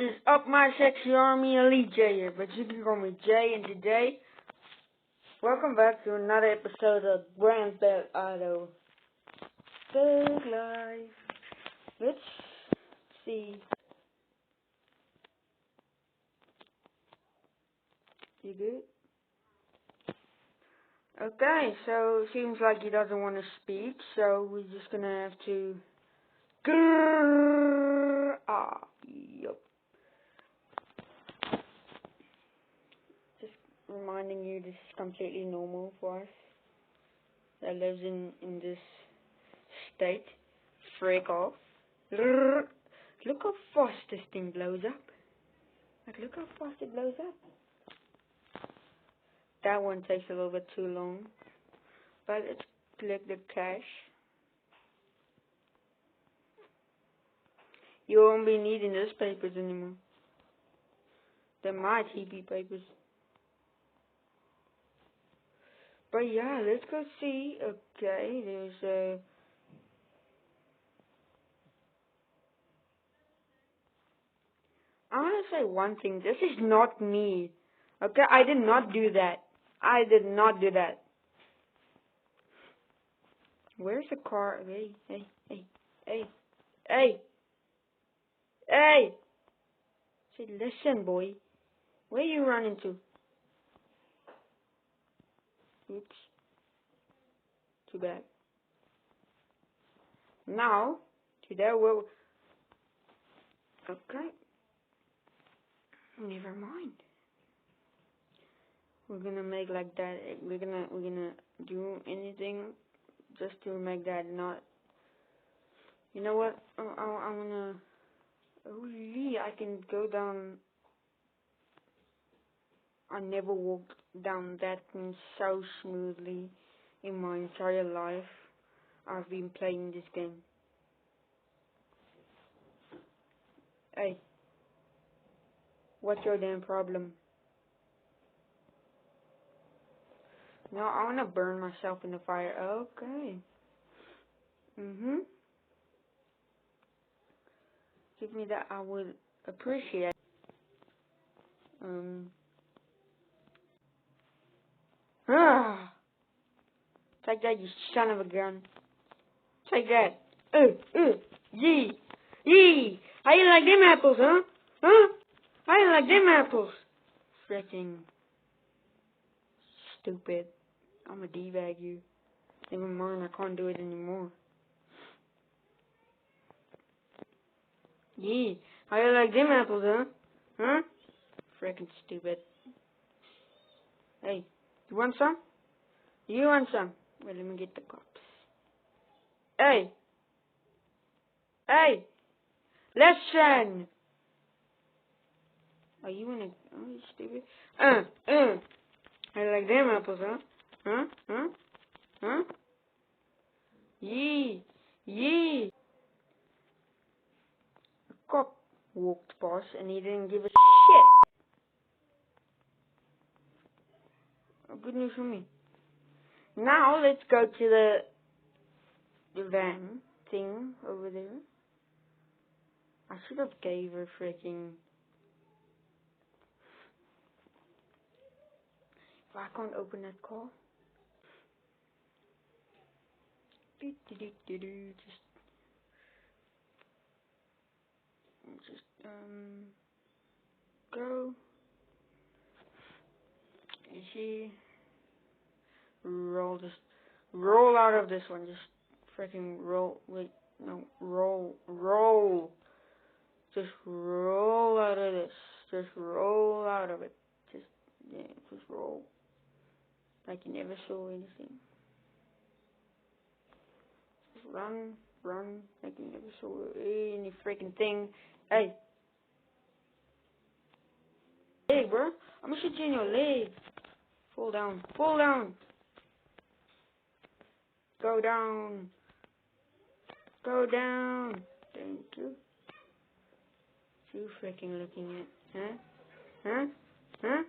is Up My Sexy Army Elite J here, but you can call me Jay, and today, welcome back to another episode of Grand Theft Auto. Thug Life. Let's see. You good? Okay, so seems like he doesn't want to speak, so we're just gonna have to. Yup. Just reminding you, this is completely normal for us that lives in this state. Freak off. Look how fast this thing blows up. Like, look how fast it blows up. That one takes a little bit too long. But let's collect the cash. You won't be needing those papers anymore. They're my TP papers. But yeah, let's go see. Okay, there's I want to say one thing. This is not me. Okay, I did not do that. I did not do that. Where's the car? Hey. Say, listen, boy. Where you running to? Oops. Too bad. Now, today we'll... Okay. Never mind. We're gonna make like that. We're gonna do anything just to make that not. You know what? I'm gonna. Oh yeah, I can go down. I never walked down that thing so smoothly in my entire life. I've been playing this game. Hey, what's your damn problem? No, I wanna burn myself in the fire. Okay. Give me that. I would appreciate. Take that, you son of a gun. Take that. Yee. How you like them apples, huh? How you like them apples? Freaking stupid. I'm a D-bag you. Never mind, I can't do it anymore. Yee. How you like them apples, huh? Freaking stupid. Hey, you want some? You want some? Well, let me get the cops. Hey, listen. Oh, you wanna? Oh, you stupid. I like them apples, huh? Yee. A cop walked past and he didn't give a shit. Oh, good news for me. Now let's go to the van thing over there. I should have gave her freaking. If I can't open that call. Just go. And she roll out of this one. Just freaking roll. Wait, no, roll. Just roll out of this. Just roll out of it. Just roll. Like you never saw anything. Just run, like you never saw any freaking thing. Hey, bro, I'm gonna shoot you in your leg. Fall down. Go down. Thank you. What you freaking looking at? Huh?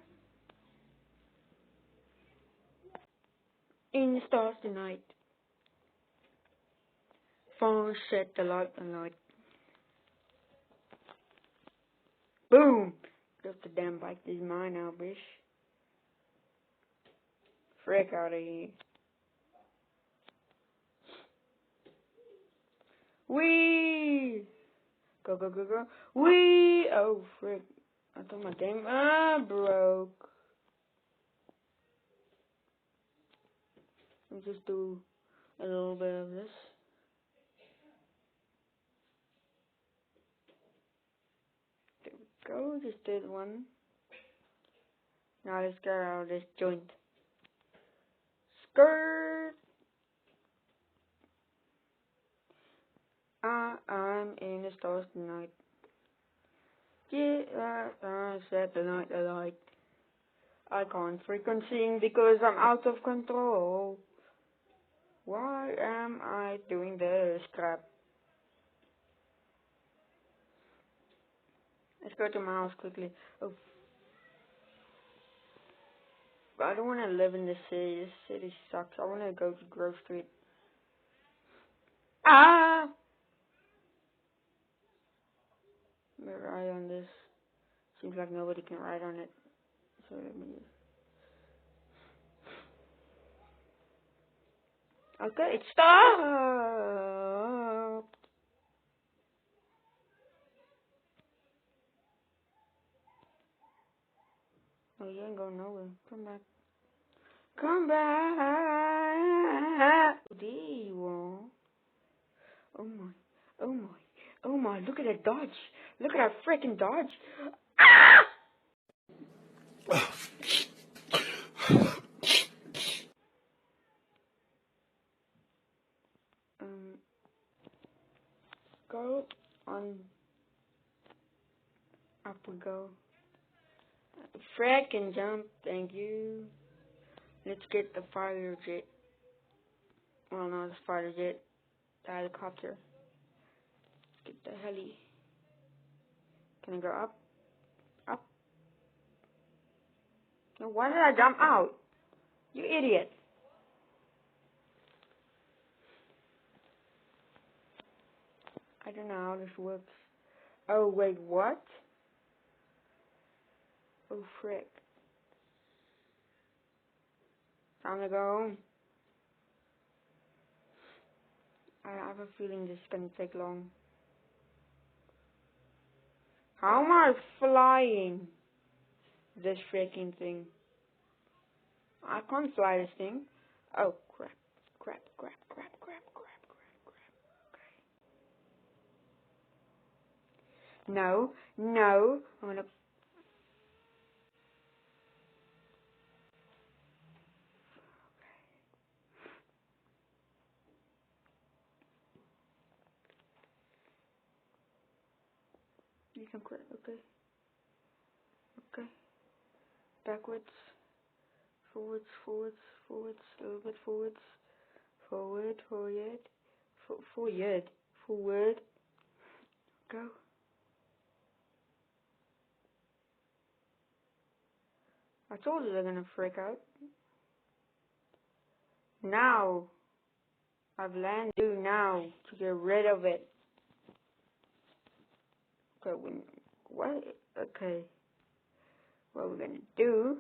In the stars tonight. Phone set the light on light. Boom! Get the damn bike. This is mine now, bitch. Frick out of here. Wee! Go, go, go, go. Wee! Oh, frick. I thought my damn broke. Let me just do a little bit of this. There we go. Just did one. Now let's get out of this joint. Skirt! I'm in the stars tonight. Yeah, set the night alight. I can't freaking sing because I'm out of control. Why am I doing this crap? Let's go to my house quickly. Oh, I don't want to live in the city. This city sucks. I want to go to Grove Street. Ah! Let me ride on this. Seems like nobody can ride on it. So let me just... Okay, it stopped! Oh, you ain't going nowhere. Come back. Come back! There you are. Oh my. Oh my. Oh my. Look at that dodge. Look at that freaking dodge. Ah! Go on. Up we go. Frickin' jump. Thank you. Let's get the fighter jet. Well, not the fighter jet. The helicopter. Let's get the heli. Can I go up? Up? No, why did I jump out? You idiot. I don't know how this works. Oh, wait, what? Oh, frick. Time to go home. I have a feeling this is gonna take long. How am I flying this freaking thing? I can't fly this thing. Oh, crap. Crap, crap, crap, crap, crap, crap, crap. No, no. I'm gonna... You can quit. Okay. Okay. Backwards. Forwards, forwards, forwards. A little bit forwards. Forward, forward. Forward. Forward. Go. I told you they're gonna freak out. Now. I've landed. Do now to get rid of it. Okay, what? Okay. What we're gonna do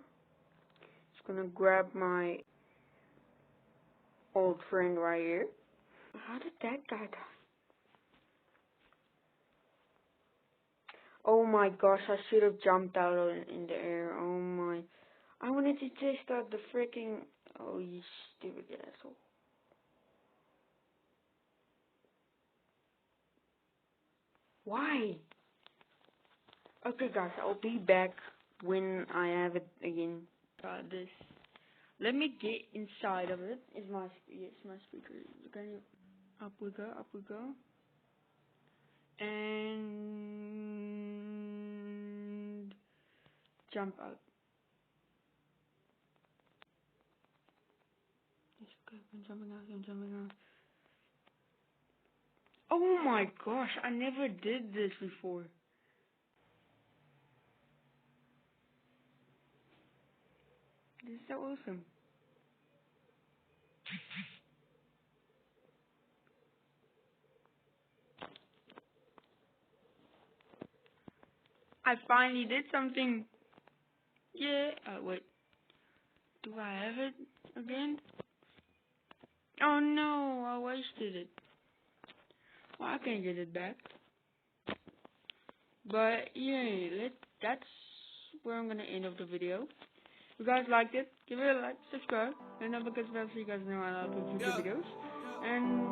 is gonna grab my old friend right here. How did that guy die? Oh my gosh, I should have jumped out in the air. Oh my. I wanted to test out the freaking... Oh, you stupid asshole. Why? Okay guys, I'll be back when I have it again. Got this. Let me get inside of it. It's my speaker. Okay, up we go, up we go. And jump out. Yes, okay, I'm jumping out, I'm jumping out. Oh my gosh, I never did this before. This is so awesome. I I finally did something. Yeah. Wait. Do I have it again? Oh no, I wasted it. Well, I can't get it back. But yeah, that's where I'm gonna end of the video. If you guys liked it, give it a like, subscribe, and notification bell so you guys know I upload future videos. And